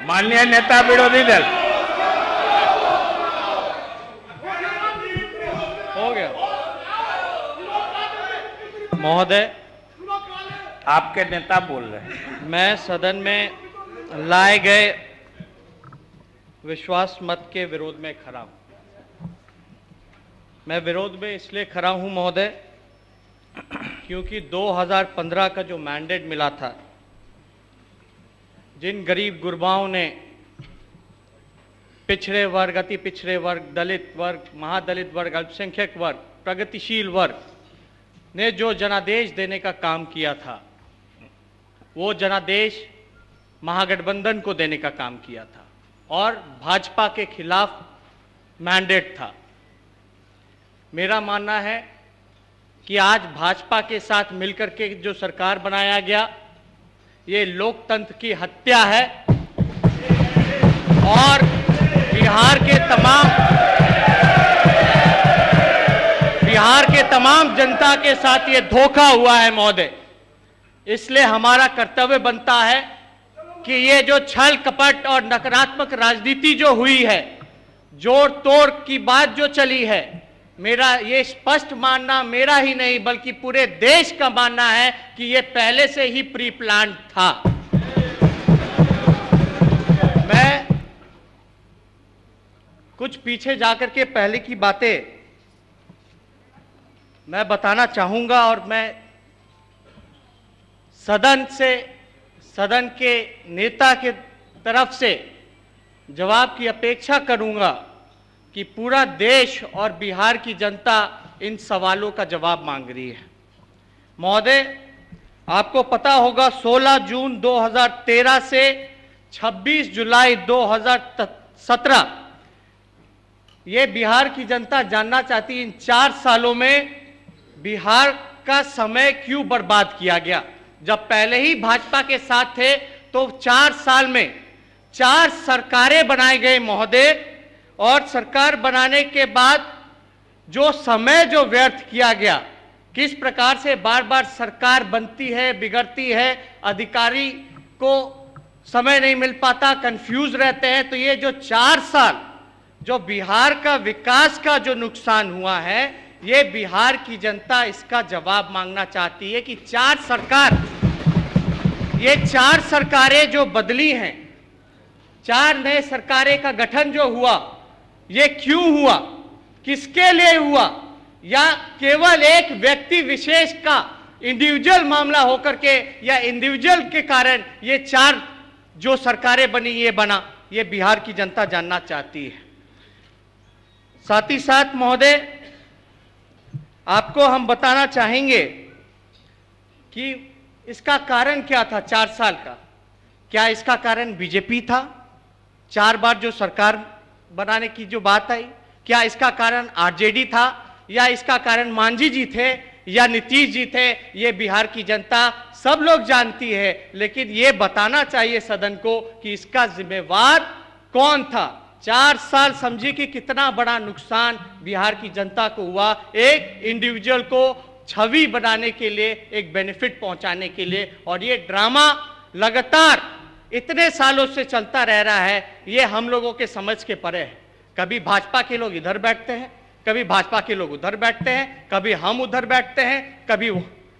माननीय नेता विरोधी दल, हो गया महोदय। आपके नेता बोल रहे हैं। मैं सदन में लाए गए विश्वास मत के विरोध में खड़ा हूं। मैं विरोध में इसलिए खड़ा हूं महोदय क्योंकि 2015 का जो मैंडेट मिला था, जिन गरीब गुरबाओं ने, पिछड़े वर्ग, अति पिछड़े वर्ग, दलित वर्ग, महादलित वर्ग, अल्पसंख्यक वर्ग, प्रगतिशील वर्ग ने जो जनादेश देने का काम किया था, वो जनादेश महागठबंधन को देने का काम किया था और भाजपा के खिलाफ मैंडेट था। मेरा मानना है कि आज भाजपा के साथ मिलकर के जो सरकार बनाया गया, ये लोकतंत्र की हत्या है और बिहार के तमाम जनता के साथ ये धोखा हुआ है महोदय। इसलिए हमारा कर्तव्य बनता है कि ये जो छल कपट और नकारात्मक राजनीति जो हुई है, जोड़ तोड़ की बात जो चली है, मेरा ये स्पष्ट मानना, मेरा ही नहीं बल्कि पूरे देश का मानना है कि ये पहले से ही प्री प्लान था। मैं कुछ पीछे जाकर के पहले की बातें मैं बताना चाहूंगा और मैं सदन के नेता के तरफ से जवाब की अपेक्षा करूंगा कि पूरा देश और बिहार की जनता इन सवालों का जवाब मांग रही है। महोदय, आपको पता होगा 16 जून 2013 से 26 जुलाई 2017 ये बिहार की जनता जानना चाहती है, इन 4 सालों में बिहार का समय क्यों बर्बाद किया गया। जब पहले ही भाजपा के साथ थे तो 4 साल में 4 सरकारें बनाए गए महोदय, और सरकार बनाने के बाद जो समय जो व्यर्थ किया गया, किस प्रकार से बार बार सरकार बनती है, बिगड़ती है, अधिकारी को समय नहीं मिल पाता, कंफ्यूज रहते हैं। तो ये जो 4 साल जो बिहार का विकास का जो नुकसान हुआ है, ये बिहार की जनता इसका जवाब मांगना चाहती है कि 4 सरकारें जो बदली हैं, 4 नए सरकारें का गठन जो हुआ, ये क्यों हुआ, किसके लिए हुआ, या केवल एक व्यक्ति विशेष का इंडिविजुअल मामला होकर के या इंडिविजुअल के कारण ये 4 जो सरकारें बनी ये बना, ये बिहार की जनता जानना चाहती है। साथ ही साथ महोदय, आपको हम बताना चाहेंगे कि इसका कारण क्या था 4 साल का। क्या इसका कारण बीजेपी था, 4 बार जो सरकार बनाने की जो बात आई? क्या इसका कारण आरजेडी था, या इसका कारण मांझी जी थे, या नीतीश जी थे? ये बिहार की जनता सब लोग जानती है, लेकिन ये बताना चाहिए सदन को कि इसका जिम्मेवार कौन था। 4 साल समझिए कि कितना बड़ा नुकसान बिहार की जनता को हुआ, एक इंडिविजुअल को छवि बनाने के लिए, एक बेनिफिट पहुंचाने के लिए। और ये ड्रामा लगातार इतने सालों से चलता रह रहा है, ये हम लोगों के समझ के परे है। कभी भाजपा के लोग इधर बैठते हैं, कभी भाजपा के लोग उधर बैठते हैं, कभी हम उधर बैठते हैं, कभी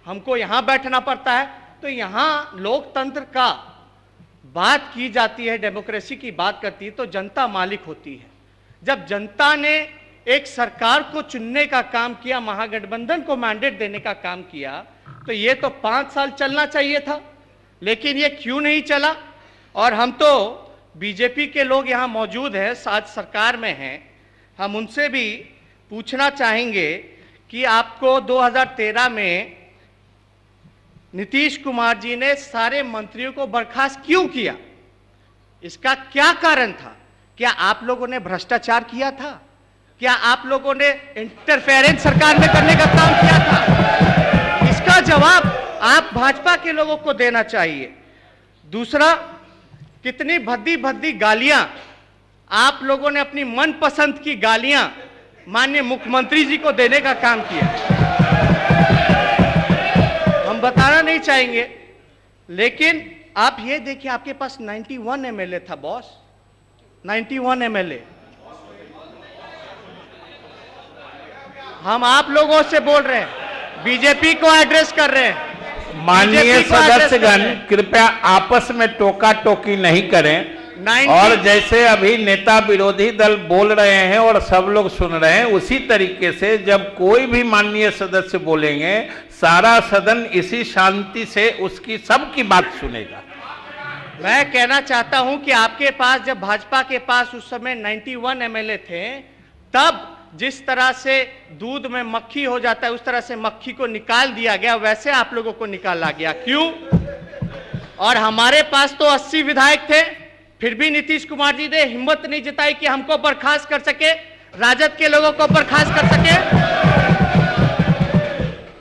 हमको यहाँ बैठना पड़ता है। तो यहाँ लोकतंत्र का बात की जाती है, डेमोक्रेसी की बात करती है, तो जनता मालिक होती है। जब जनता ने एक सरकार को चुनने का काम किया, महागठबंधन को मैंडेट देने का काम किया, तो ये तो 5 साल चलना चाहिए था, लेकिन ये क्यों नहीं चला? और हम तो बीजेपी के लोग यहाँ मौजूद हैं, साथ सरकार में हैं, हम उनसे भी पूछना चाहेंगे कि आपको 2013 में नीतीश कुमार जी ने सारे मंत्रियों को बर्खास्त क्यों किया? इसका क्या कारण था? क्या आप लोगों ने भ्रष्टाचार किया था? क्या आप लोगों ने इंटरफेरेंस सरकार में करने का काम किया था? इसका जवाब आप भाजपा के लोगों को देना चाहिए। दूसरा, कितनी भद्दी भद्दी गालियां आप लोगों ने, अपनी मनपसंद की गालियां माननीय मुख्यमंत्री जी को देने का काम किया। हम बताना नहीं चाहेंगे, लेकिन आप ये देखिए, आपके पास 91 एमएलए था बॉस, 91 एमएलए। हम आप लोगों से बोल रहे हैं, बीजेपी को एड्रेस कर रहे हैं। माननीय सदस्यगण कृपया आपस में टोका टोकी नहीं करें। और जैसे अभी नेता विरोधी दल बोल रहे हैं और सब लोग सुन रहे हैं, उसी तरीके से जब कोई भी माननीय सदस्य बोलेंगे, सारा सदन इसी शांति से उसकी सबकी बात सुनेगा। मैं कहना चाहता हूं कि आपके पास, जब भाजपा के पास उस समय 91 एमएलए थे, तब जिस तरह से दूध में मक्खी हो जाता है, उस तरह से मक्खी को निकाल दिया गया, वैसे आप लोगों को निकाला गया। क्यों? और हमारे पास तो 80 विधायक थे, फिर भी नीतीश कुमार जी ने हिम्मत नहीं जताई कि हमको बर्खास्त कर सके, राजद के लोगों को बर्खास्त कर सके,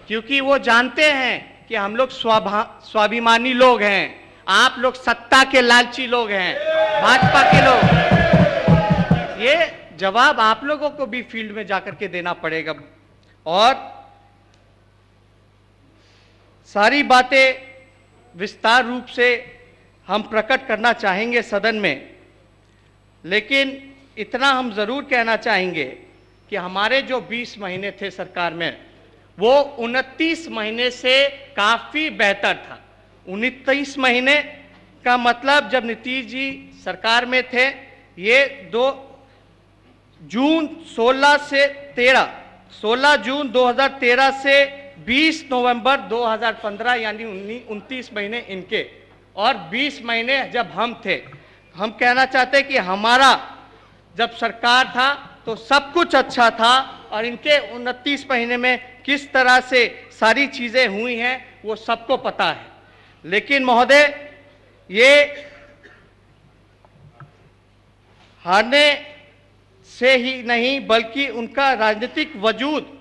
क्योंकि वो जानते हैं कि हम लोग स्वाभिमानी लोग हैं, आप लोग सत्ता के लालची लोग हैं, भाजपा के लोग। ये जवाब आप लोगों को भी फील्ड में जाकर के देना पड़ेगा। और सारी बातें विस्तार रूप से हम प्रकट करना चाहेंगे सदन में, लेकिन इतना हम जरूर कहना चाहेंगे कि हमारे जो 20 महीने थे सरकार में, वो 29 महीने से काफी बेहतर था। 29 महीने का मतलब, जब नीतीश जी सरकार में थे, ये 16 जून 2013 से 20 नवंबर 2015, यानी 29 महीने इनके, और 20 महीने जब हम थे। हम कहना चाहते हैं कि हमारा जब सरकार था तो सब कुछ अच्छा था, और इनके 29 महीने में किस तरह से सारी चीजें हुई हैं वो सबको पता है। लेकिन महोदय, ये हारने से ही नहीं, बल्कि उनका राजनीतिक वजूद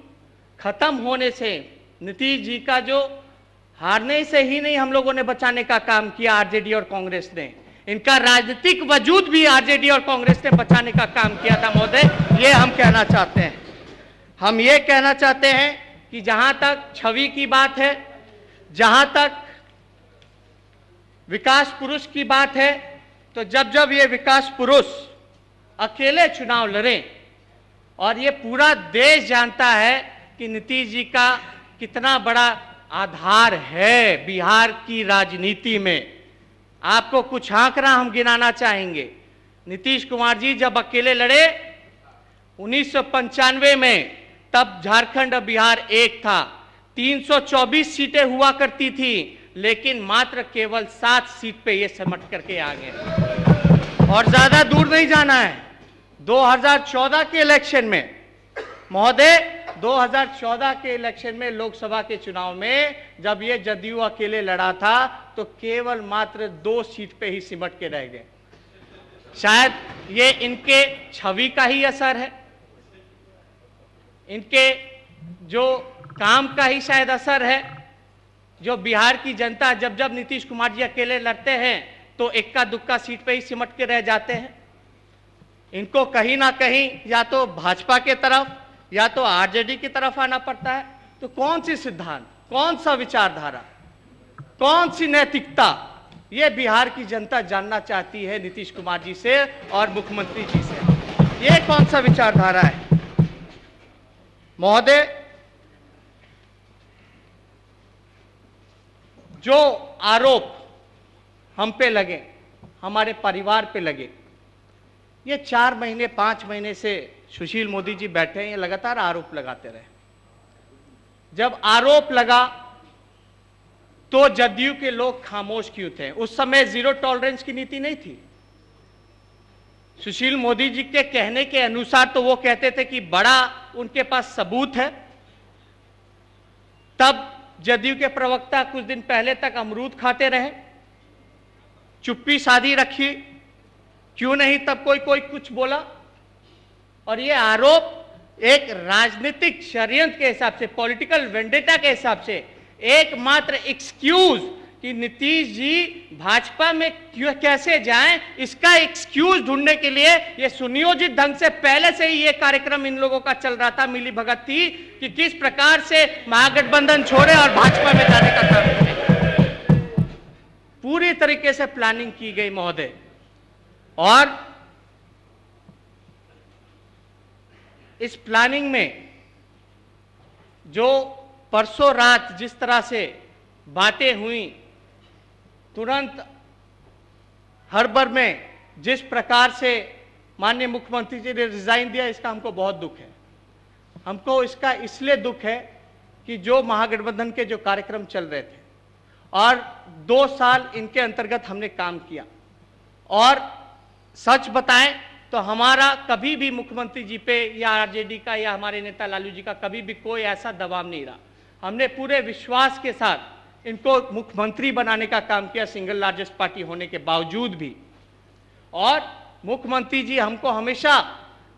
खत्म होने से, नीतीश जी का जो हारने से ही नहीं हम लोगों ने बचाने का काम किया आरजेडी और कांग्रेस ने, इनका राजनीतिक वजूद भी आरजेडी और कांग्रेस ने बचाने का काम किया था महोदय। ये हम कहना चाहते हैं। हम ये कहना चाहते हैं कि जहां तक छवि की बात है, जहां तक विकास पुरुष की बात है, तो जब जब ये विकास पुरुष अकेले चुनाव लड़े, और ये पूरा देश जानता है कि नीतीश जी का कितना बड़ा आधार है बिहार की राजनीति में। आपको कुछ आंकड़ा हम गिनाना चाहेंगे। नीतीश कुमार जी जब अकेले लड़े 1995 में, तब झारखंड और बिहार एक था, 324 सीटें हुआ करती थी, लेकिन मात्र केवल 7 सीट पे ये सिमट करके आ गए। और ज्यादा दूर नहीं जाना है, 2014 के इलेक्शन में महोदय, 2014 के इलेक्शन में, लोकसभा के चुनाव में, जब ये जदयू अकेले लड़ा था, तो केवल मात्र 2 सीट पे ही सिमट के रह गए। शायद ये इनके छवि का ही असर है, इनके जो काम का ही शायद असर है। जो बिहार की जनता, जब जब नीतीश कुमार जी अकेले लड़ते हैं तो इक्का दुक्का सीट पे ही सिमट के रह जाते हैं। इनको कहीं ना कहीं या तो भाजपा के तरफ या तो आरजेडी की तरफ आना पड़ता है। तो कौन सी सिद्धांत, कौन सा विचारधारा, कौन सी नैतिकता, ये बिहार की जनता जानना चाहती है नीतीश कुमार जी से और मुख्यमंत्री जी से। ये कौन सा विचारधारा है महोदय? जो आरोप हम पे लगे, हमारे परिवार पे लगे, ये 4 महीने 5 महीने से सुशील मोदी जी बैठे हैं, ये लगातार आरोप लगाते रहे। जब आरोप लगा तो जदयू के लोग खामोश क्यों थे? उस समय जीरो टॉलरेंस की नीति नहीं थी। सुशील मोदी जी के कहने के अनुसार तो वो कहते थे कि बड़ा उनके पास सबूत है। तब जदयू के प्रवक्ता कुछ दिन पहले तक अमरूद खाते रहे, चुप्पी साधी रखी, क्यों नहीं तब कोई कुछ बोला। और ये आरोप एक राजनीतिक षड्यंत्र के हिसाब से, पॉलिटिकल वेंडेटा के हिसाब से, एकमात्र एक्सक्यूज कि नीतीश जी भाजपा में क्यों कैसे जाएं, इसका एक्सक्यूज ढूंढने के लिए ये सुनियोजित ढंग से पहले से ही ये कार्यक्रम इन लोगों का चल रहा था। मिली भगत थी कि किस प्रकार से महागठबंधन छोड़े और भाजपा में जाने का काम करें। पूरी तरीके से प्लानिंग की गई महोदय। और इस प्लानिंग में जो परसों रात जिस तरह से बातें हुई, तुरंत हड़बड़ में जिस प्रकार से माननीय मुख्यमंत्री जी ने रिजाइन दिया, इसका हमको बहुत दुख है। हमको इसका इसलिए दुख है कि जो महागठबंधन के जो कार्यक्रम चल रहे थे और 2 साल इनके अंतर्गत हमने काम किया, और सच बताएं तो हमारा कभी भी मुख्यमंत्री जी पे या आरजेडी का या हमारे नेता लालू जी का कभी भी कोई ऐसा दबाव नहीं रहा। हमने पूरे विश्वास के साथ इनको मुख्यमंत्री बनाने का काम किया, सिंगल लार्जेस्ट पार्टी होने के बावजूद भी। और मुख्यमंत्री जी हमको हमेशा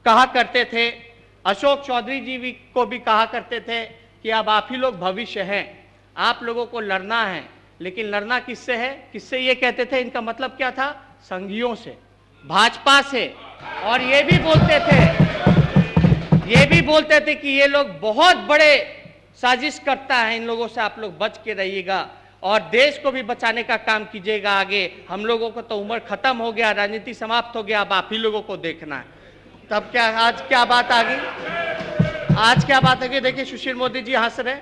कहा करते थे, अशोक चौधरी जी भी को भी कहा करते थे कि अब आप ही लोग भविष्य हैं, आप लोगों को लड़ना है। लेकिन लड़ना किससे है? किससे ये कहते थे? इनका मतलब क्या था? संघियों से, भाजपा से। और ये भी बोलते थे कि ये लोग बहुत बड़े साजिश करता है, इन लोगों से आप लोग बच के रहिएगा और देश को भी बचाने का काम कीजिएगा आगे। हम लोगों को तो उम्र खत्म हो गया, राजनीति समाप्त हो गया, अब आप ही लोगों को देखना है। तब क्या आज क्या बात आ गई? आज क्या बात है कि देखिए सुशील मोदी जी हंस रहे।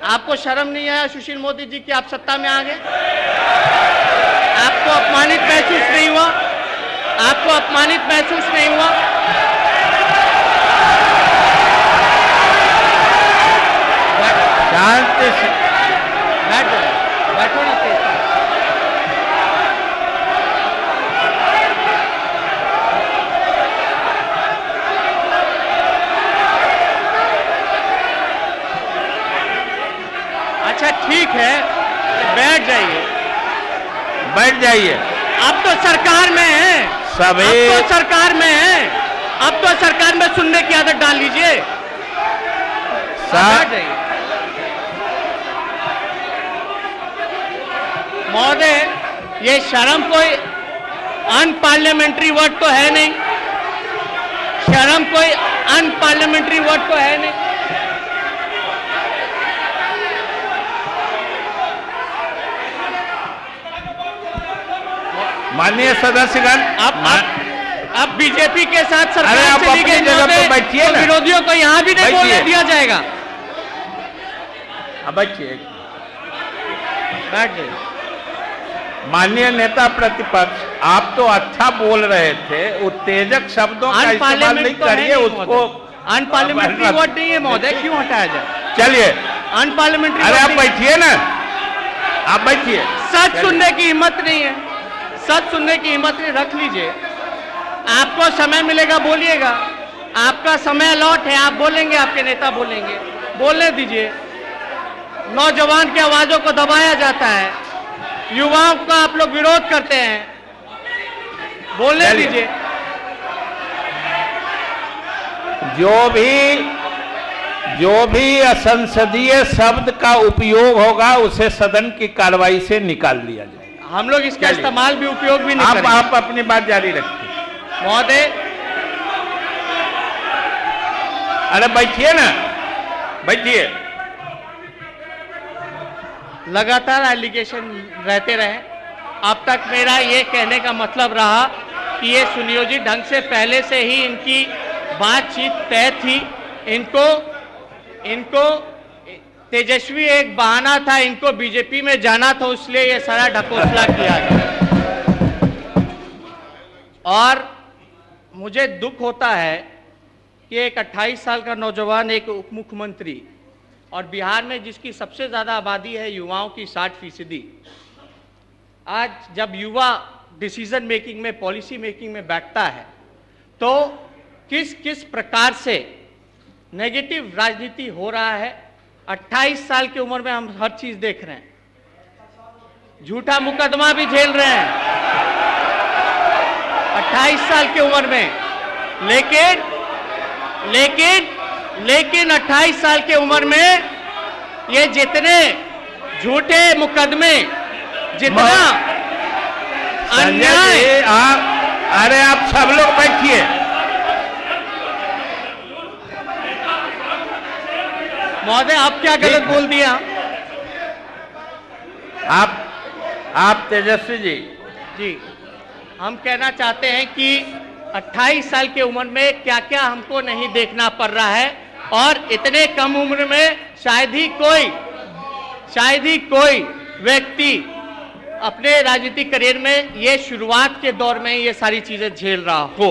आपको शर्म नहीं आया सुशील मोदी जी कि आप सत्ता में आ गए? आपको अपमानित महसूस नहीं हुआ? आपको अपमानित महसूस नहीं हुआ? शांति से बैठो ना। अच्छा ठीक है, बैठ जाइए। बैठ जाइए। अब तो सरकार में है, सभी अब तो सरकार में है, अब तो सरकार में सुनने की आदत डाल लीजिए। बैठ जाइए। महोदय, ये शर्म कोई अनपार्लियामेंट्री वर्ड तो है नहीं, शर्म कोई अनपार्लियामेंट्री वर्ड तो है नहीं। माननीय सदस्यगण, अब बीजेपी के साथ सरकार अरे आप चली अपनी गई, जगह पे बैठिए ना। विरोधियों को यहाँ भी नहीं बोलने दिया जाएगा। अब बैठिए। बैठ जाइए। माननीय नेता प्रतिपक्ष, आप तो अच्छा बोल रहे थे, उत्तेजक शब्दों का इस्तेमाल नहीं करिए। उसको अनपार्लियामेंट्री वर्ड नहीं है महोदय, क्यों हटाया जाए? चलिए, अनपार्लियामेंट्री। अरे आप बैठिए ना, आप बैठिए। सच सुनने की हिम्मत नहीं है, सच सुनने की हिम्मत नहीं, रख लीजिए। आपको समय मिलेगा बोलिएगा, आपका समय अलॉट है, आप बोलेंगे, आपके नेता बोलेंगे, बोलने दीजिए। नौजवान की आवाजों को दबाया जाता है, युवाओं का आप लोग विरोध करते हैं, बोलने दीजिए। जो भी असंसदीय शब्द का उपयोग होगा उसे सदन की कार्रवाई से निकाल दिया जाए। हम लोग इसका इस्तेमाल भी उपयोग भी नहीं करेंगे। आप अपनी बात जारी रखिए। महोदय, अरे बैठिए ना, बैठिए। लगातार एलिगेशन रहते रहे। अब तक मेरा ये कहने का मतलब रहा कि ये सुनियोजित ढंग से पहले से ही इनकी बातचीत तय थी। इनको तेजस्वी एक बहाना था, इनको बीजेपी में जाना था, इसलिए ये सारा ढकोसला किया गया। और मुझे दुख होता है कि एक 28 साल का नौजवान, एक उप मुख्यमंत्री, और बिहार में जिसकी सबसे ज़्यादा आबादी है युवाओं की 60%, आज जब युवा डिसीजन मेकिंग में, पॉलिसी मेकिंग में बैठता है तो किस किस प्रकार से नेगेटिव राजनीति हो रहा है। 28 साल की उम्र में हम हर चीज देख रहे हैं, झूठा मुकदमा भी झेल रहे हैं 28 साल की उम्र में। लेकिन 28 साल की उम्र में ये जितने झूठे मुकदमे, जितना अन्याय। अरे आप सब लोग बैठिए। महोदय, आप क्या गलत बोल दिया? आप तेजस्वी जी, हम कहना चाहते हैं कि 28 साल की उम्र में क्या क्या हमको नहीं देखना पड़ रहा है, और इतने कम उम्र में शायद ही कोई व्यक्ति अपने राजनीतिक करियर में ये शुरुआत के दौर में ये सारी चीजें झेल रहा हो।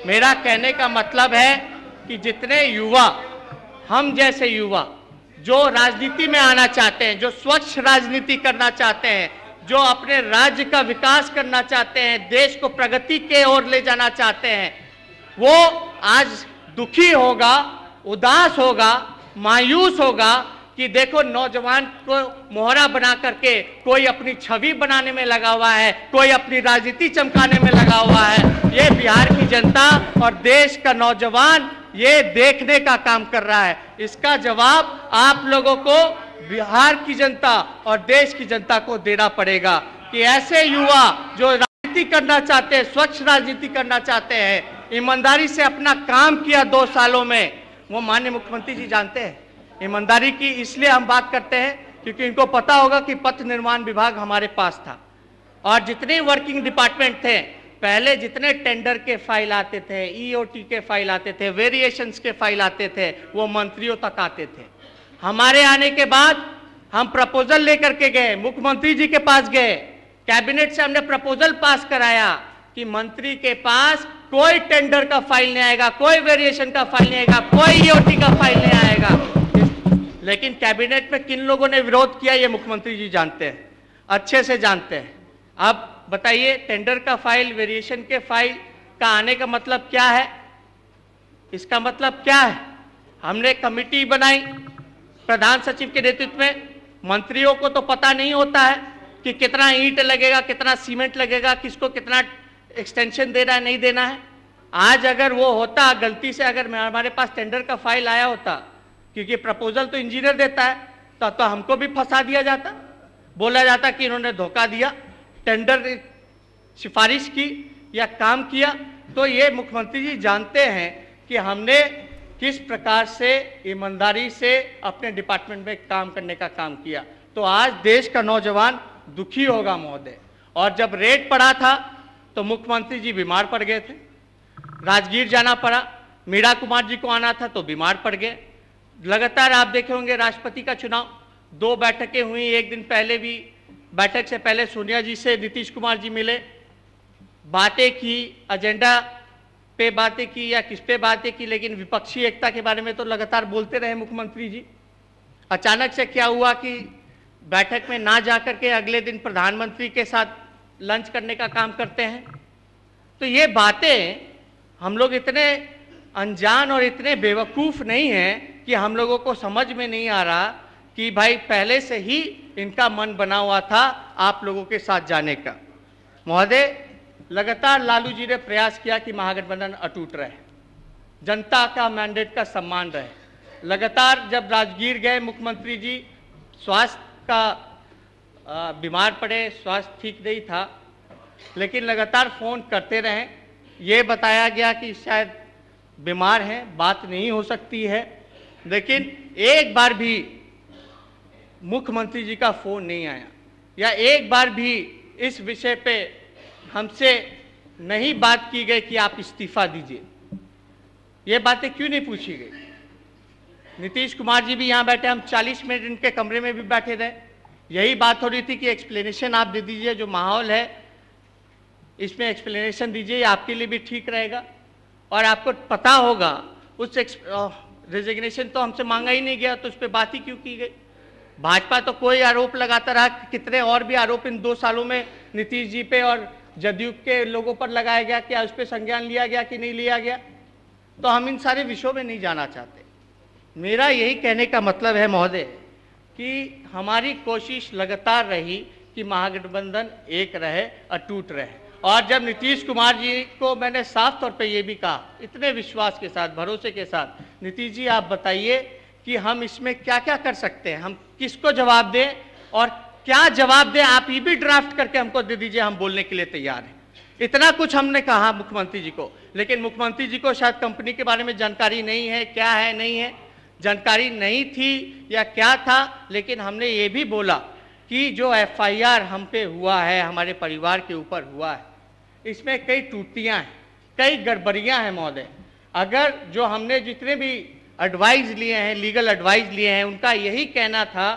मेरा कहने का मतलब है कि जितने युवा, हम जैसे युवा जो राजनीति में आना चाहते हैं, जो स्वच्छ राजनीति करना चाहते हैं, जो अपने राज्य का विकास करना चाहते हैं, देश को प्रगति के ओर ले जाना चाहते हैं, वो आज दुखी होगा, उदास होगा, मायूस होगा कि देखो नौजवान को मोहरा बना करके कोई अपनी छवि बनाने में लगा हुआ है, कोई अपनी राजनीति चमकाने में लगा हुआ है। ये बिहार की जनता और देश का नौजवान ये देखने का काम कर रहा है। इसका जवाब आप लोगों को, बिहार की जनता और देश की जनता को देना पड़ेगा कि ऐसे युवा जो राजनीति करना चाहते हैं, स्वच्छ राजनीति करना चाहते हैं, ईमानदारी से अपना काम किया 2 सालों में, वो माननीय मुख्यमंत्री जी जानते हैं। ईमानदारी की इसलिए हम बात करते हैं क्योंकि इनको पता होगा कि पथ निर्माण विभाग हमारे पास था, और जितने वर्किंग डिपार्टमेंट थे, पहले जितने टेंडर के फाइल आते थे, ईओटी के फाइल आते थे, वेरिएशंस के फाइल आते थे, वो मंत्रियों तक आते थे। हमारे आने के बाद हम प्रपोजल लेकर के गए, मुख्यमंत्री जी के पास गए, कैबिनेट से हमने प्रपोजल पास कराया कि मंत्री के पास कोई टेंडर का फाइल नहीं आएगा, कोई वेरिएशन का फाइल नहीं आएगा, कोई ईओटी का फाइल नहीं आएगा। लेकिन कैबिनेट में किन लोगों ने विरोध किया ये मुख्यमंत्री जी जानते हैं, अच्छे से जानते हैं। अब बताइए, टेंडर का फाइल, वेरिएशन के फाइल का आने का मतलब क्या है? इसका मतलब क्या है? हमने कमिटी बनाई प्रधान सचिव के नेतृत्व में। मंत्रियों को तो पता नहीं होता है कि कितना ईंट लगेगा, कितना सीमेंट लगेगा, किसको कितना एक्सटेंशन देना है, नहीं देना है। आज अगर वो होता, गलती से अगर हमारे पास टेंडर का फाइल आया होता, क्योंकि प्रपोजल तो इंजीनियर देता है, तो हमको भी फंसा दिया जाता, बोला जाता कि इन्होंने धोखा दिया, टेंडर सिफारिश की या काम किया। तो ये मुख्यमंत्री जी जानते हैं कि हमने किस प्रकार से ईमानदारी से अपने डिपार्टमेंट में काम करने का काम किया। तो आज देश का नौजवान दुखी होगा महोदय। और जब रेड पड़ा था तो मुख्यमंत्री जी बीमार पड़ गए थे, राजगीर जाना पड़ा, मीरा कुमार जी को आना था तो बीमार पड़ गए। लगातार आप देखे होंगे राष्ट्रपति का चुनाव, 2 बैठकें हुई, एक दिन पहले भी, बैठक से पहले सोनिया जी से नीतीश कुमार जी मिले, बातें की, एजेंडा पे बातें की या किस पे बातें की, लेकिन विपक्षी एकता के बारे में तो लगातार बोलते रहे मुख्यमंत्री जी। अचानक से क्या हुआ कि बैठक में ना जाकर के अगले दिन प्रधानमंत्री के साथ लंच करने का काम करते हैं। तो ये बातें हम लोग इतने अनजान और इतने बेवकूफ़ नहीं हैं कि हम लोगों को समझ में नहीं आ रहा कि भाई पहले से ही इनका मन बना हुआ था आप लोगों के साथ जाने का। महोदय, लगातार लालू जी ने प्रयास किया कि महागठबंधन अटूट रहे, जनता का मैंडेट का सम्मान रहे। लगातार जब राजगीर गए मुख्यमंत्री जी, स्वास्थ्य का बीमार पड़े, स्वास्थ्य ठीक नहीं था, लेकिन लगातार फ़ोन करते रहे। ये बताया गया कि शायद बीमार हैं, बात नहीं हो सकती है, लेकिन एक बार भी मुख्यमंत्री जी का फ़ोन नहीं आया या एक बार भी इस विषय पे हमसे नहीं बात की गई कि आप इस्तीफा दीजिए। ये बातें क्यों नहीं पूछी गई? नीतीश कुमार जी भी यहाँ बैठे, हम 40 मिनट इनके कमरे में भी बैठे रहे, यही बात हो रही थी कि एक्सप्लेनेशन आप दे दीजिए, जो माहौल है इसमें एक्सप्लेनेशन दीजिए, आपके लिए भी ठीक रहेगा। और आपको पता होगा उस रेजिग्नेशन तो हमसे मांगा ही नहीं गया, तो उस पर बात ही क्यों की गई? भाजपा तो कोई आरोप लगाता रहा, कितने और भी आरोप इन 2 सालों में नीतीश जी पे और जदयू के लोगों पर लगाया गया, क्या उस पर संज्ञान लिया गया कि नहीं लिया गया? तो हम इन सारे विषयों में नहीं जाना चाहते। मेरा यही कहने का मतलब है महोदय कि हमारी कोशिश लगातार रही कि महागठबंधन एक रहे, अटूट रहे। और जब नीतीश कुमार जी को मैंने साफ तौर पे ये भी कहा, इतने विश्वास के साथ, भरोसे के साथ, नीतीश जी आप बताइए कि हम इसमें क्या क्या कर सकते हैं, हम किसको जवाब दें और क्या जवाब दें, आप ये भी ड्राफ्ट करके हमको दे दीजिए, हम बोलने के लिए तैयार हैं। इतना कुछ हमने कहा मुख्यमंत्री जी को, लेकिन मुख्यमंत्री जी को शायद कंपनी के बारे में जानकारी नहीं है, क्या है नहीं है, जानकारी नहीं थी या क्या था, लेकिन हमने ये भी बोला कि जो एफआईआर हम पे हुआ है, हमारे परिवार के ऊपर हुआ है, इसमें कई त्रुटियां हैं, कई गड़बड़ियां हैं महोदय। अगर जो हमने जितने भी एडवाइस लिए हैं, लीगल एडवाइस लिए हैं, उनका यही कहना था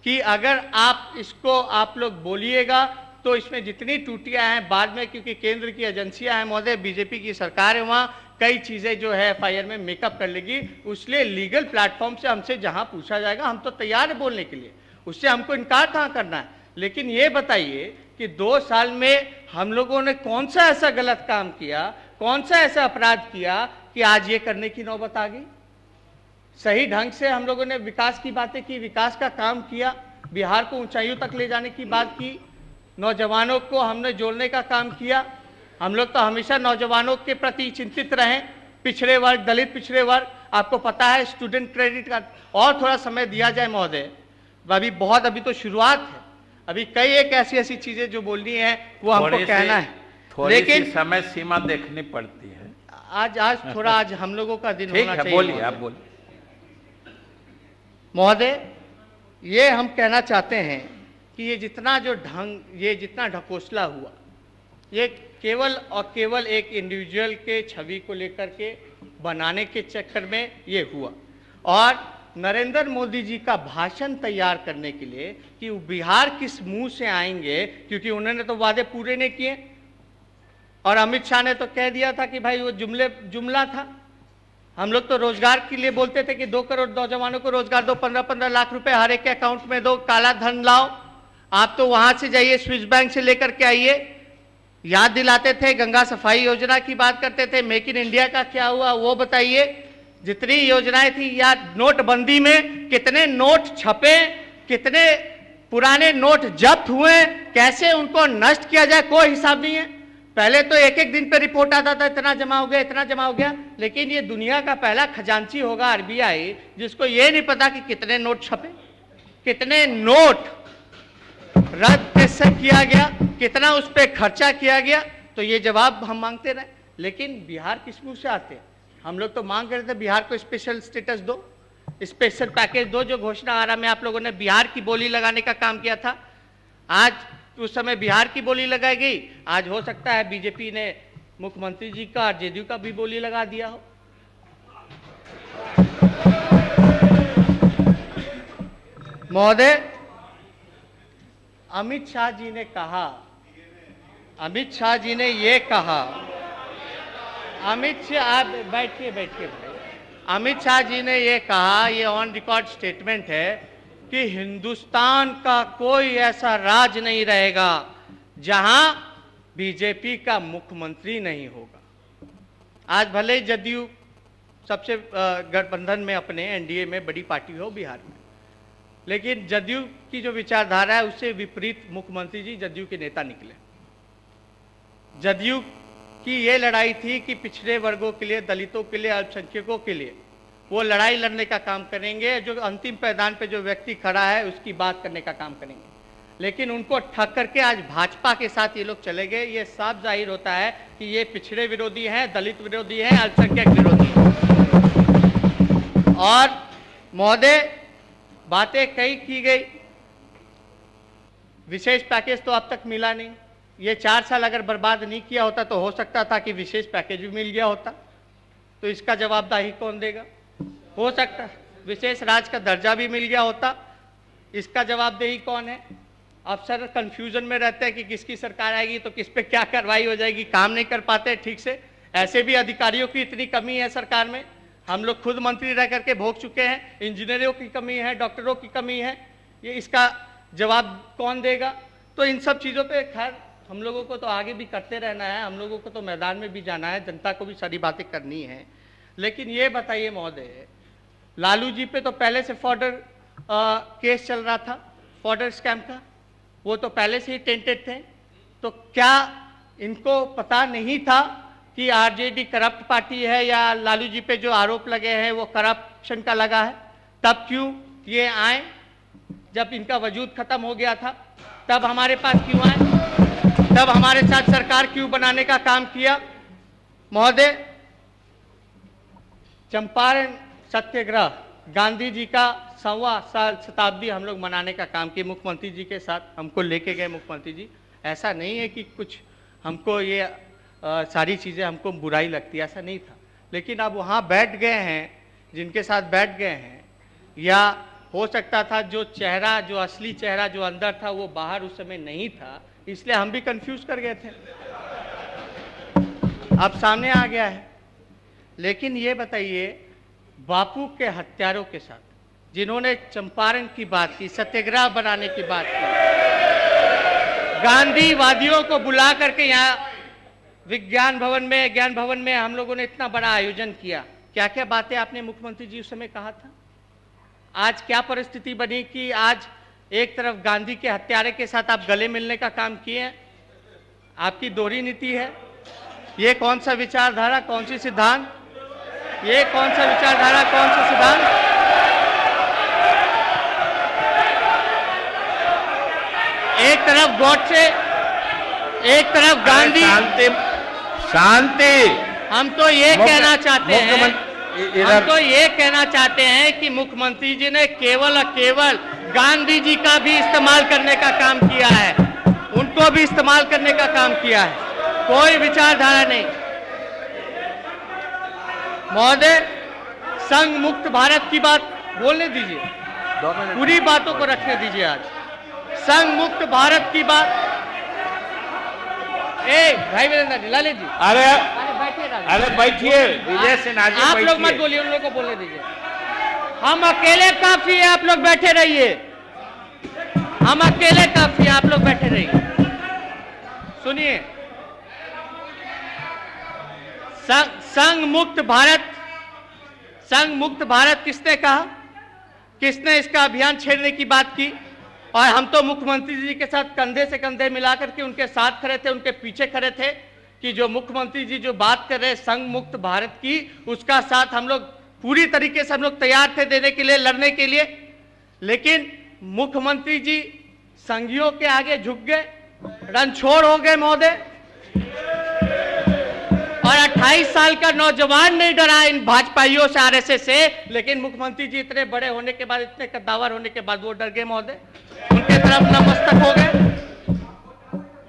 कि अगर आप इसको आप लोग बोलिएगा तो इसमें जितनी त्रुटियां हैं बाद में, क्योंकि केंद्र की एजेंसियां हैं महोदय, बीजेपी की सरकार है, वहाँ कई चीज़ें जो है एफआईआर में मेकअप कर लेगी। उसलिए लीगल प्लेटफॉर्म से हमसे जहाँ पूछा जाएगा हम तो तैयार है बोलने के लिए, उससे हमको इनकार कहाँ करना है। लेकिन ये बताइए कि 2 साल में हम लोगों ने कौन सा ऐसा गलत काम किया, कौन सा ऐसा अपराध किया कि आज ये करने की नौबत आ गई। सही ढंग से हम लोगों ने विकास की बातें की, विकास का काम किया, बिहार को ऊंचाइयों तक ले जाने की बात की, नौजवानों को हमने जोड़ने का काम किया। हम लोग तो हमेशा नौजवानों के प्रति चिंतित रहे, पिछड़े वर्ग, दलित पिछड़े वर्ग, आपको पता है स्टूडेंट क्रेडिट कार्ड। और थोड़ा समय दिया जाए महोदय, अभी तो शुरुआत है, अभी कई एक ऐसी चीजें जो बोलनी है वो हमको कहना है, लेकिन समय सीमा देखनी पड़ती है। आज हम लोगों का दिन होना चाहिए। बोलिए, आप बोलिए महोदय। ये हम कहना चाहते हैं कि ये जितना ढकोसला हुआ, ये केवल और केवल एक इंडिविजुअल के छवि को लेकर के बनाने के चक्कर में ये हुआ, और नरेंद्र मोदी जी का भाषण तैयार करने के लिए कि वो बिहार किस मुंह से आएंगे, क्योंकि उन्होंने तो वादे पूरे नहीं किए। और अमित शाह ने तो कह दिया था कि भाई वो जुमला था। हम लोग तो रोजगार के लिए बोलते थे कि 2 करोड़ नौजवानों को रोजगार दो, 15-15 लाख रुपए हर एक के अकाउंट में दो, काला धन लाओ। आप तो वहां से जाइए, स्विस बैंक से लेकर के आइए, याद दिलाते थे, गंगा सफाई योजना की बात करते थे, मेक इन इंडिया का क्या हुआ वो बताइए। जितनी योजनाएं थी, या नोटबंदी में कितने नोट छपे, कितने पुराने नोट जब्त हुए, कैसे उनको नष्ट किया जाए, कोई हिसाब नहीं है। पहले तो एक दिन पे रिपोर्ट आता था, इतना जमा हो गया, इतना जमा हो गया। लेकिन ये दुनिया का पहला खजांची होगा आरबीआई, जिसको ये नहीं पता कि कितने नोट छपे, कितने नोट रद्द कैसे किया गया, कितना उस पर खर्चा किया गया। तो ये जवाब हम मांगते रहे। लेकिन बिहार किस मुंह से आते हैं? हम लोग तो मांग रहे थे बिहार को स्पेशल स्टेटस दो, स्पेशल पैकेज दो। जो घोषणा आ रहा में आप लोगों ने बिहार की बोली लगाने का काम किया था, आज उस समय बिहार की बोली लगाई गई, आज हो सकता है बीजेपी ने मुख्यमंत्री जी का और जेडीयू का भी बोली लगा दिया हो। महोदय, अमित शाह जी ने कहा, अमित शाह जी ने ये कहा, अमित शाह, आप बैठिए भाई, अमित शाह जी ने ये कहा, ये ऑन रिकॉर्ड स्टेटमेंट है कि हिंदुस्तान का कोई ऐसा राज्य नहीं रहेगा जहां बीजेपी का मुख्यमंत्री नहीं होगा। आज भले ही जदयू सबसे गठबंधन में अपने एनडीए में बड़ी पार्टी हो बिहार में, लेकिन जदयू की जो विचारधारा है उससे विपरीत मुख्यमंत्री जी जदयू के नेता निकले। जदयू की ये लड़ाई थी कि पिछड़े वर्गों के लिए, दलितों के लिए, अल्पसंख्यकों के लिए वो लड़ाई लड़ने का काम करेंगे, जो अंतिम पैदान पे जो व्यक्ति खड़ा है उसकी बात करने का काम करेंगे। लेकिन उनको ठग करके आज भाजपा के साथ ये लोग चले गए। ये साफ जाहिर होता है कि ये पिछड़े विरोधी हैं, दलित विरोधी हैं, अल्पसंख्यक विरोधी हैं। और महोदय, बातें कई की गई, विशेष पैकेज तो अब तक मिला नहीं। ये 4 साल अगर बर्बाद नहीं किया होता तो हो सकता था कि विशेष पैकेज भी मिल गया होता। तो इसका जवाबदेही कौन देगा? हो सकता है विशेष राज्य का दर्जा भी मिल गया होता, इसका जवाबदेही कौन है? अफसर कंफ्यूजन में रहते हैं कि किसकी सरकार आएगी तो किस पे क्या कार्रवाई हो जाएगी, काम नहीं कर पाते ठीक से। ऐसे भी अधिकारियों की इतनी कमी है सरकार में, हम लोग खुद मंत्री रह करके भोग चुके हैं। इंजीनियरों की कमी है, डॉक्टरों की कमी है, ये इसका जवाब कौन देगा? तो इन सब चीज़ों पे खैर हम लोगों को तो आगे भी करते रहना है, हम लोगों को तो मैदान में भी जाना है, जनता को भी सारी बातें करनी है। लेकिन ये बताइए महोदय, लालू जी पे तो पहले से फॉर्डर केस चल रहा था, फॉर्डर स्कैम का, वो तो पहले से ही टेंटेड थे। तो क्या इनको पता नहीं था कि आरजेडी करप्ट पार्टी है, या लालू जी पे जो आरोप लगे हैं वो करप्शन का लगा है? तब क्यों ये आए? जब इनका वजूद खत्म हो गया था तब हमारे पास क्यों आए? तब हमारे साथ सरकार क्यों बनाने का काम किया? महोदय, चंपारण सत्याग्रह गांधी जी का 100वां साल शताब्दी हम लोग मनाने का काम किए मुख्यमंत्री जी के साथ, हमको लेके गए मुख्यमंत्री जी। ऐसा नहीं है कि कुछ हमको ये सारी चीज़ें हमको बुराई लगती है, ऐसा नहीं था। लेकिन अब वहाँ बैठ गए हैं जिनके साथ बैठ गए हैं, या हो सकता था जो चेहरा, जो असली चेहरा जो अंदर था वो बाहर उस समय नहीं था, इसलिए हम भी कंफ्यूज कर गए थे। अब सामने आ गया है। लेकिन ये बताइए, बापू के हत्यारों के साथ जिन्होंने चंपारण की बात की, सत्याग्रह बनाने की बात की, गांधीवादियों को बुला करके यहाँ ज्ञान भवन में हम लोगों ने इतना बड़ा आयोजन किया, क्या क्या बातें आपने मुख्यमंत्री जी उस समय कहा था। आज क्या परिस्थिति बनी कि आज एक तरफ गांधी के हत्यारे के साथ आप गले मिलने का काम किए हैं। आपकी दोहरी नीति है। ये कौन सा विचारधारा, कौन सी सिद्धांत, ये कौन सा विचारधारा, कौन सा सिद्धांत। एक तरफ गॉडसे, एक तरफ गांधी। शांति। हम तो ये कहना चाहते हैं, हम तो ये कहना चाहते हैं कि मुख्यमंत्री जी ने केवल और केवल गांधी जी का भी इस्तेमाल करने का काम किया है, उनको भी इस्तेमाल करने का काम किया है, कोई विचारधारा नहीं। महोदय, संघ मुक्त भारत की बात बोलने दीजिए, पूरी बातों को रखने दीजिए। आज संघ मुक्त भारत की बात। भाई वीरेंद्र लाले जी, अरे बैठिए, बैठिए विजय सिन्हा जी, आप लोग मत बोलिए, उन लोगों को बोलने दीजिए। हम अकेले काफी है, आप लोग बैठे रहिए। हम अकेले काफी है, आप लोग बैठे रहिए। सुनिए, संघ मुक्त भारत, संघ मुक्त भारत किसने कहा, किसने इसका अभियान छेड़ने की बात की। और हम तो मुख्यमंत्री जी के साथ कंधे से कंधे मिलाकर के उनके साथ खड़े थे, उनके पीछे खड़े थे कि जो मुख्यमंत्री जी जो बात कर रहे हैं संघ मुक्त भारत की, उसका साथ हम लोग पूरी तरीके से हम लोग तैयार थे देने के लिए, लड़ने के लिए। लेकिन मुख्यमंत्री जी संघियों के आगे झुक गए, रणछोड़ हो गए महोदय। और 28 साल का नौजवान नहीं डरा इन भाजपाइयों से, आरएसएस से। लेकिन मुख्यमंत्री जी इतने बड़े होने के बाद, इतने कद्दावर होने के बाद वो डर गए महोदय, उनके तरफ नतमस्तक हो गए।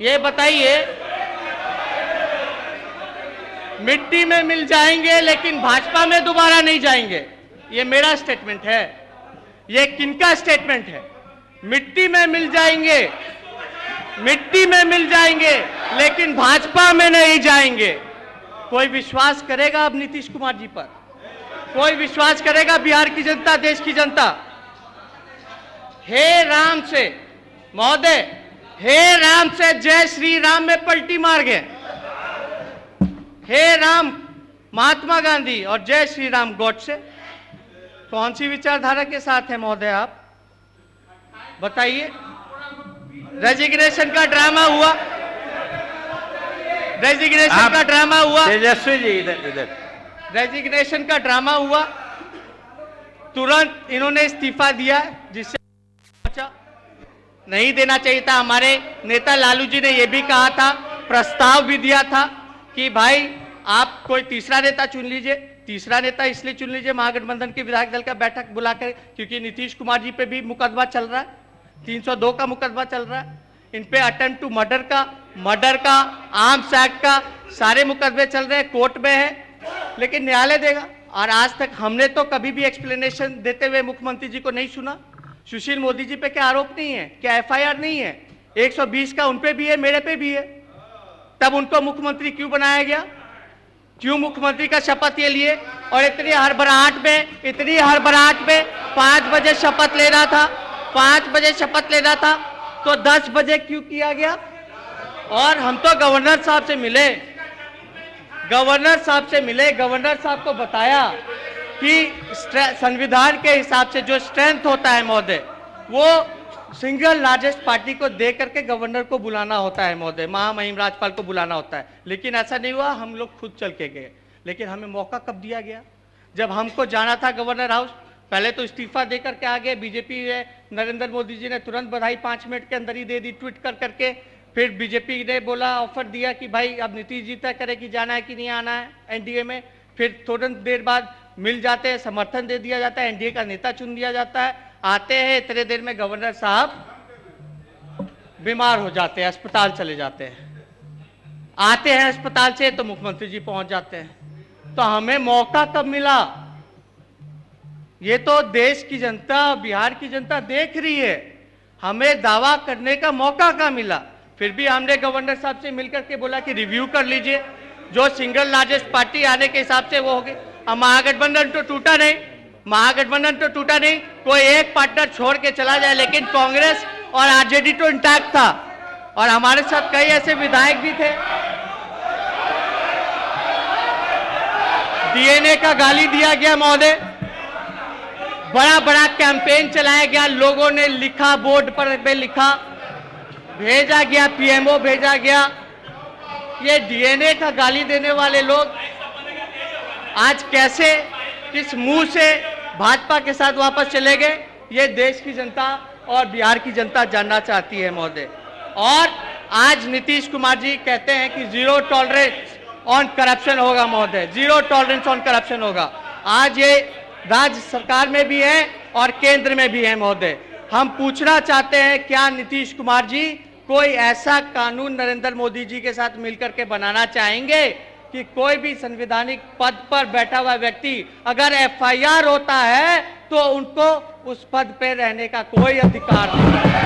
ये बताइए, मिट्टी में मिल जाएंगे लेकिन भाजपा में दोबारा नहीं जाएंगे, ये मेरा स्टेटमेंट है। ये किनका स्टेटमेंट है? मिट्टी में मिल जाएंगे, मिट्टी में मिल जाएंगे लेकिन भाजपा में नहीं जाएंगे। कोई विश्वास करेगा अब नीतीश कुमार जी पर? कोई विश्वास करेगा बिहार की जनता, देश की जनता? हे राम से महोदय, हे राम से जय श्री राम में पलटी मार गए। हे राम महात्मा गांधी और जय श्री राम गॉडसे। कौन सी विचारधारा के साथ है महोदय आप बताइए? रेजिग्नेशन का ड्रामा हुआ, रेजिग्नेशन का ड्रामा हुआ, तेजस्वी जी इधर रेजिग्नेशन का ड्रामा हुआ, तुरंत इन्होंने इस्तीफा दिया, जिससे नहीं देना चाहिए था। हमारे नेता लालू जी ने यह भी कहा था, प्रस्ताव भी दिया था कि भाई आप कोई तीसरा नेता चुन लीजिए। तीसरा नेता इसलिए चुन लीजिए महागठबंधन के विधायक दल का बैठक बुलाकर, क्योंकि नीतीश कुमार जी पे भी मुकदमा चल रहा है, 302 का मुकदमा चल रहा है। इन पे अटेम्प्ट टू मर्डर का, आर्म्स एक्ट का सारे मुकदमे चल रहे हैं, कोर्ट में है, लेकिन न्यायालय देगा। और आज तक हमने तो कभी भी एक्सप्लेनेशन देते हुए मुख्यमंत्री जी को नहीं सुना। सुशील मोदी जी पे क्या आरोप नहीं है, क्या एफआईआर नहीं है? 120 का उन पे भी है, मेरे पे भी है। तब उनको मुख्यमंत्री क्यों बनाया गया? क्यों मुख्यमंत्री का शपथ ये लिए? और इतनी हड़बड़ाहट में 5 बजे शपथ लेना था, 5 बजे शपथ लेना था, तो 10 बजे क्यों किया गया? और हम तो गवर्नर साहब से मिले, गवर्नर साहब को बताया कि संविधान के हिसाब से जो स्ट्रेंथ होता है महोदय, वो सिंगल लार्जेस्ट पार्टी को दे करके गवर्नर को बुलाना होता है महोदय, महामहिम राज्यपाल को बुलाना होता है। लेकिन ऐसा नहीं हुआ, हम लोग खुद चल के गए। लेकिन हमें मौका कब दिया गया? जब हमको जाना था गवर्नर हाउस, पहले तो इस्तीफा देकर के आ गए। बीजेपी नरेंद्र मोदी जी ने तुरंत बधाई 5 मिनट के अंदर ही दे दी, ट्वीट कर करके। फिर बीजेपी ने बोला, ऑफर दिया कि भाई अब नीतीश जी तय करे कि जाना है कि नहीं आना है एनडीए में। फिर तुरंत देर बाद मिल जाते हैं, समर्थन दे दिया जाता है, एनडीए का नेता चुन दिया जाता है। आते हैं इतने देर में गवर्नर साहब बीमार हो जाते हैं, अस्पताल चले जाते हैं। आते हैं अस्पताल से तो मुख्यमंत्री जी पहुंच जाते हैं। तो हमें मौका कब मिला? ये तो देश की जनता, बिहार की जनता देख रही है, हमें दावा करने का मौका कहाँ मिला? फिर भी हमने गवर्नर साहब से मिलकर के बोला कि रिव्यू कर लीजिए, जो सिंगल लार्जेस्ट पार्टी आने के हिसाब से वो होगी। अब महागठबंधन तो टूटा नहीं, महागठबंधन तो टूटा नहीं, कोई एक पार्टनर छोड़ के चला जाए, लेकिन कांग्रेस और आरजेडी तो इंटैक्ट था। और हमारे साथ कई ऐसे विधायक भी थे। डीएनए का गाली दिया गया महोदय, बड़ा बड़ा कैंपेन चलाया गया, लोगों ने लिखा, बोर्ड पर पे लिखा, भेजा गया, पीएमओ भेजा गया। ये डीएनए का गाली देने वाले लोग आज कैसे, किस मुंह से भाजपा के साथ वापस चले गए, ये देश की जनता और बिहार की जनता जानना चाहती है महोदय। और आज नीतीश कुमार जी कहते हैं कि जीरो टॉलरेंस ऑन करप्शन होगा महोदय, जीरो टॉलरेंस ऑन करप्शन होगा। आज ये राज्य सरकार में भी है और केंद्र में भी है महोदय। हम पूछना चाहते हैं, क्या नीतीश कुमार जी कोई ऐसा कानून नरेंद्र मोदी जी के साथ मिलकर के बनाना चाहेंगे कि कोई भी संवैधानिक पद पर बैठा हुआ व्यक्ति अगर एफआईआर होता है तो उनको उस पद पे रहने का कोई अधिकार नहीं है?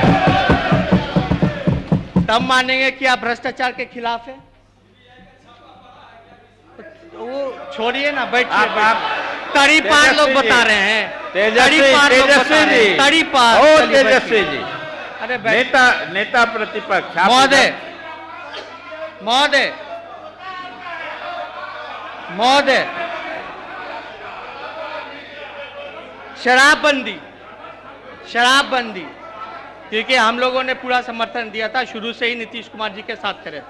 तब मानेंगे कि आप भ्रष्टाचार के खिलाफ है। वो छोड़िए ना, बैठिए। तड़ी पार लोग बता रहे हैं, तड़ी पार तेजस्वी जी, अरे नेता प्रतिपक्ष महोदय, महोदय, महोदय, शराबबंदी, शराबबंदी, क्योंकि हम लोगों ने पूरा समर्थन दिया था, शुरू से ही नीतीश कुमार जी के साथ खड़े थे।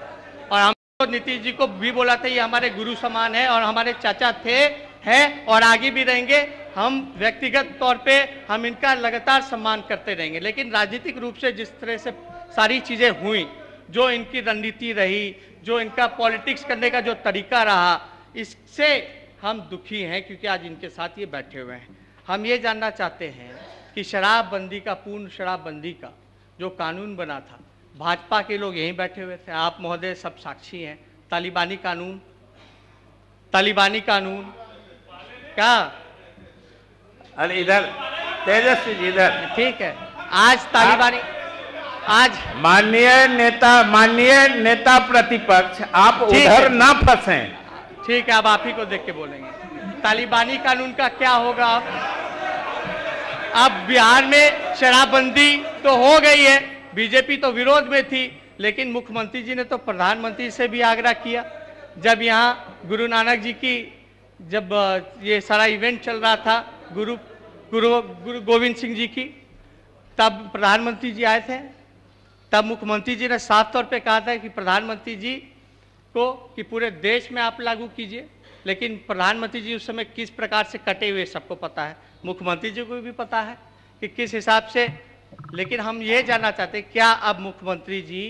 और हम नीतीश जी को भी बोला था ये हमारे गुरु समान है और हमारे चाचा थे, हैं और आगे भी रहेंगे। हम व्यक्तिगत तौर पे हम इनका लगातार सम्मान करते रहेंगे, लेकिन राजनीतिक रूप से जिस तरह से सारी चीज़ें हुई, जो इनकी रणनीति रही, जो इनका पॉलिटिक्स करने का जो तरीका रहा, इससे हम दुखी हैं, क्योंकि आज इनके साथ ये बैठे हुए हैं। हम ये जानना चाहते हैं कि शराबबंदी का, पूर्ण शराबबंदी का जो कानून बना था, भाजपा के लोग यहीं बैठे हुए थे, आप महोदय सब साक्षी हैं। तालिबानी कानून, तालिबानी कानून क्या? अरे इधर तेजस्वी जी, इधर ठीक है। आज तालिबानी, आज माननीय नेता प्रतिपक्ष, आप उधर ना फंसें। ठीक है, अब आप ही को देख के बोलेंगे। तालिबानी कानून का क्या होगा? अब बिहार में शराबबंदी तो हो गई है, बीजेपी तो विरोध में थी, लेकिन मुख्यमंत्री जी ने तो प्रधानमंत्री से भी आग्रह किया। जब यहाँ गुरु नानक जी की, जब ये सारा इवेंट चल रहा था, गुरु गोविंद सिंह जी की, तब प्रधानमंत्री जी आए थे। तब मुख्यमंत्री जी ने साफ तौर पे कहा था कि प्रधानमंत्री जी को कि पूरे देश में आप लागू कीजिए, लेकिन प्रधानमंत्री जी उस समय किस प्रकार से कटे हुए सबको पता है, मुख्यमंत्री जी को भी पता है कि किस हिसाब से। लेकिन हम ये जानना चाहते हैं, क्या अब मुख्यमंत्री जी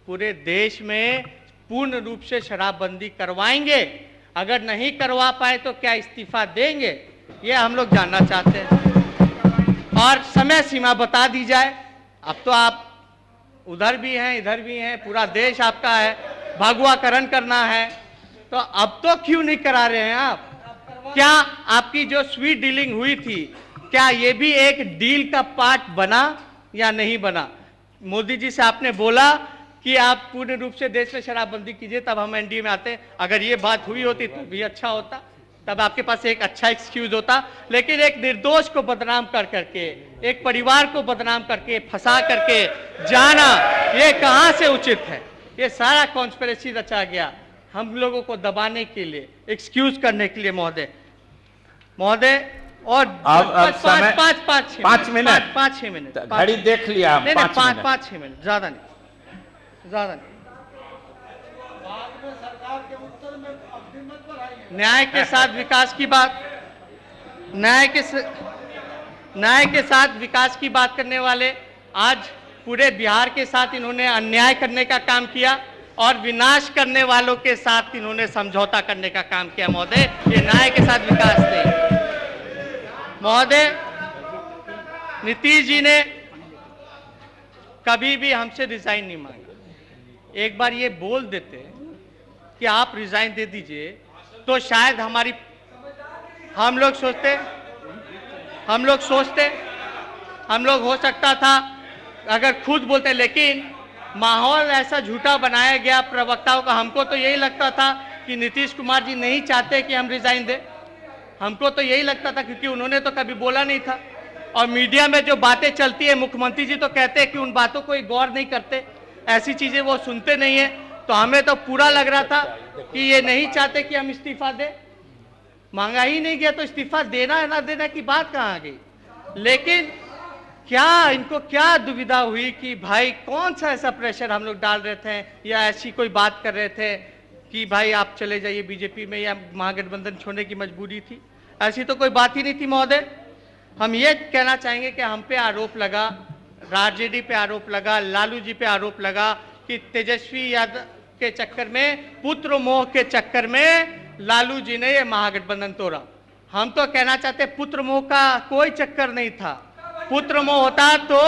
पूरे देश में पूर्ण रूप से शराबबंदी करवाएंगे? अगर नहीं करवा पाए तो क्या इस्तीफा देंगे? ये हम लोग जानना चाहते हैं। और समय सीमा बता दी जाए। अब तो आप उधर भी हैं, इधर भी हैं, पूरा देश आपका है, भगवाकरण करना है, तो अब तो क्यों नहीं करा रहे हैं आप? क्या आपकी जो स्वीट डीलिंग हुई थी, क्या ये भी एक डील का पार्ट बना या नहीं बना? मोदी जी से आपने बोला कि आप पूर्ण रूप से देश में शराबबंदी कीजिए, तब हम एनडीए में आते। अगर ये बात हुई होती तो भी अच्छा होता, तब आपके पास एक अच्छा एक्सक्यूज होता। लेकिन एक निर्दोष को बदनाम कर करके, एक परिवार को बदनाम करके, फंसा करके जाना, ये कहाँ से उचित है? ये सारा कॉन्स्पिरेसी रचा गया हम लोगों को दबाने के लिए, एक्सक्यूज करने के लिए महोदय। महोदय और 5 मिनट, 5-6 मिनट, घड़ी देख लिया, नहीं 5-6 मिनट, ज्यादा नहीं, ज्यादा नहीं। न्याय के साथ विकास की बात, न्याय के साथ विकास की बात करने वाले आज पूरे बिहार के साथ इन्होंने अन्याय करने का काम किया और विनाश करने वालों के साथ इन्होंने समझौता करने का काम किया महोदय। ये न्याय के साथ विकास नहीं महोदय। नीतीश जी ने कभी भी हमसे रिजाइन नहीं मांगा। एक बार ये बोल देते कि आप रिजाइन दे दीजिए तो शायद हम लोग हो सकता था अगर खुद बोलते, लेकिन माहौल ऐसा झूठा बनाया गया प्रवक्ताओं का। हमको तो यही लगता था कि नीतीश कुमार जी नहीं चाहते कि हम रिजाइन दें, हमको तो यही लगता था, क्योंकि उन्होंने तो कभी बोला नहीं था। और मीडिया में जो बातें चलती है, मुख्यमंत्री जी तो कहते हैं कि उन बातों को गौर नहीं करते, ऐसी चीजें वो सुनते नहीं है। तो हमें तो पूरा लग रहा था कि ये नहीं चाहते कि हम इस्तीफा दें। मांगा ही नहीं गया तो इस्तीफा देना है ना देना की बात कहाँ आ गई। लेकिन इनको क्या दुविधा हुई कि भाई कौन सा ऐसा प्रेशर हम लोग डाल रहे थे या ऐसी कोई बात कर रहे थे कि भाई आप चले जाइए बीजेपी में, या महागठबंधन छोड़ने की मजबूरी थी। ऐसी तो कोई बात ही नहीं थी महोदय। हम ये कहना चाहेंगे कि हम पे आरोप लगा, आरजेडी पे आरोप लगा, लालू जी पे आरोप लगा कि तेजस्वी यादव के चक्कर में, पुत्र मोह के चक्कर में लालू जी ने ये महागठबंधन तोड़ा। हम तो कहना चाहते पुत्र मोह का कोई चक्कर नहीं था। पुत्र मोह होता तो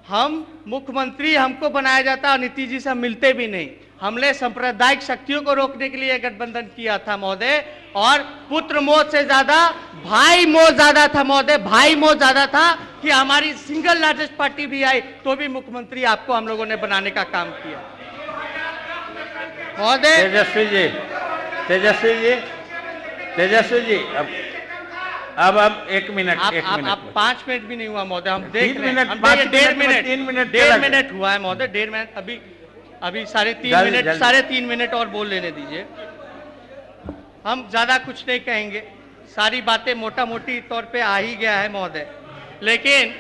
हम मुख्यमंत्री हमको बनाया जाता और नीतीश जी से हम मिलते भी नहीं। हमने सांप्रदायिक शक्तियों को रोकने के लिए गठबंधन किया था महोदय। और पुत्र मोह से ज्यादा भाई मोह ज्यादा था महोदय, भाई मोह ज्यादा था कि हमारी सिंगल लार्जेस्ट पार्टी भी आई तो भी मुख्यमंत्री आपको हम लोगों ने बनाने का काम किया महोदय। तेजस्वी जी अब 1 मिनट, आप 5 मिनट भी नहीं हुआ महोदय, हम देख रहे हैं। 3 मिनट हुआ है महोदय, 1.5 मिनट। अभी 3.5 मिनट और बोल लेने दीजिए। हम ज्यादा कुछ नहीं कहेंगे, सारी बातें मोटा मोटी तौर पे आ ही गया है महोदय। लेकिन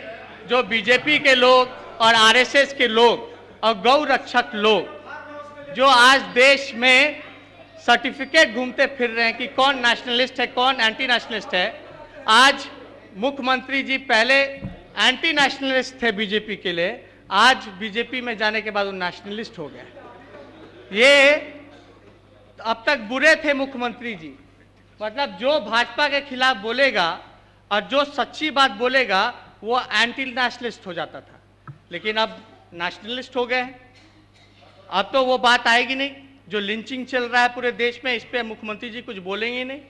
जो बीजेपी के लोग और आरएसएस के लोग और गौ रक्षक लोग जो आज देश में सर्टिफिकेट घूमते फिर रहे हैं कि कौन नेशनलिस्ट है कौन एंटी नेशनलिस्ट है। आज मुख्यमंत्री जी पहले एंटी नेशनलिस्ट थे बीजेपी के लिए, आज बीजेपी में जाने के बाद वो नेशनलिस्ट हो गए। ये अब तक बुरे थे मुख्यमंत्री जी, मतलब जो भाजपा के खिलाफ बोलेगा और जो सच्ची बात बोलेगा वो एंटी नेशनलिस्ट हो जाता था, लेकिन अब नेशनलिस्ट हो गए। अब तो वो बात आएगी नहीं। जो लिंचिंग चल रहा है पूरे देश में, इस पे मुख्यमंत्री जी कुछ बोलेंगे नहीं।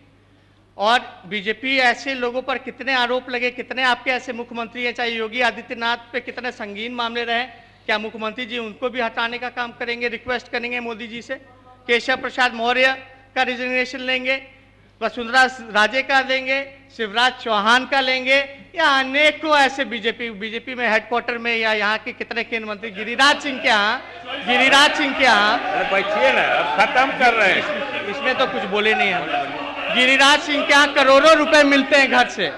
और बीजेपी ऐसे लोगों पर कितने आरोप लगे, कितने आपके ऐसे मुख्यमंत्री हैं, चाहे योगी आदित्यनाथ पे कितने संगीन मामले रहे, क्या मुख्यमंत्री जी उनको भी हटाने का काम करेंगे, रिक्वेस्ट करेंगे मोदी जी से? केशव प्रसाद मौर्य का रिजिग्नेशन लेंगे, वसुंधरा राजे का देंगे, शिवराज चौहान का लेंगे, या अनेकों ऐसे बीजेपी में हेडक्वार्टर में या यहाँ के कितने केंद्र मंत्री, गिरिराज सिंह के यहाँ बैठिए ना, अब खत्म कर रहे हैं। इसमें तो कुछ बोले नहीं हम। गिरिराज सिंह के यहाँ करोड़ों रुपए मिलते हैं घर से,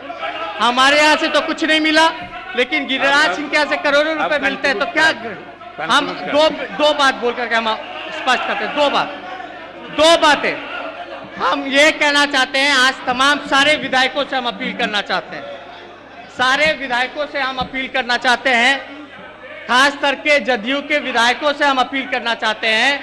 हमारे यहाँ से तो कुछ नहीं मिला, लेकिन गिरिराज सिंह के यहाँ से करोड़ों रुपए मिलते हैं। तो क्या हम दो बात बोलकर हम स्पष्ट करते हैं, दो बातें हम ये कहना चाहते हैं। आज तमाम सारे विधायकों से हम अपील करना चाहते हैं, सारे विधायकों से हम अपील करना चाहते हैं, खास करके जदयू के विधायकों से हम अपील करना चाहते हैं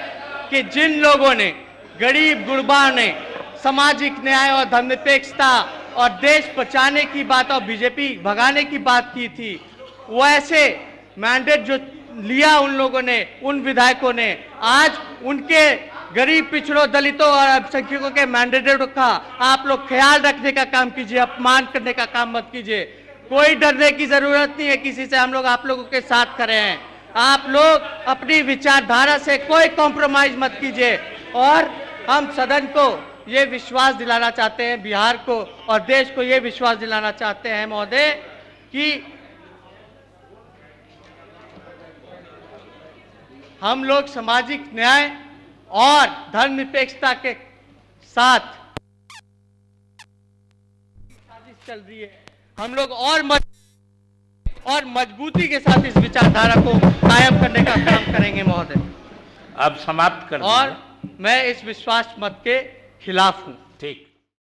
कि जिन लोगों ने गरीब गुरबा ने सामाजिक न्याय और धर्मनिरपेक्षता और देश बचाने की बात और बीजेपी भगाने की बात की थी, वो ऐसे मैंडेट जो लिया उन लोगों ने, उन विधायकों ने, आज उनके गरीब पिछड़ों दलितों और अल्पसंख्यकों के मैंडेटों का आप लोग ख्याल रखने का काम कीजिए, अपमान करने का काम मत कीजिए। कोई डरने की जरूरत नहीं है किसी से, हम लोग आप लोगों के साथ खड़े हैं। आप लोग अपनी विचारधारा से कोई कॉम्प्रोमाइज मत कीजिए। और हम सदन को ये विश्वास दिलाना चाहते हैं, बिहार को और देश को ये विश्वास दिलाना चाहते हैं महोदय कि हम लोग सामाजिक न्याय और धर्मनिरपेक्षता के साथ साजिश चल रही है। हम लोग और मजबूती के साथ इस विचारधारा को कायम करने का काम करेंगे महोदय। अब समाप्त कर और मैं इस विश्वास मत के खिलाफ हूं।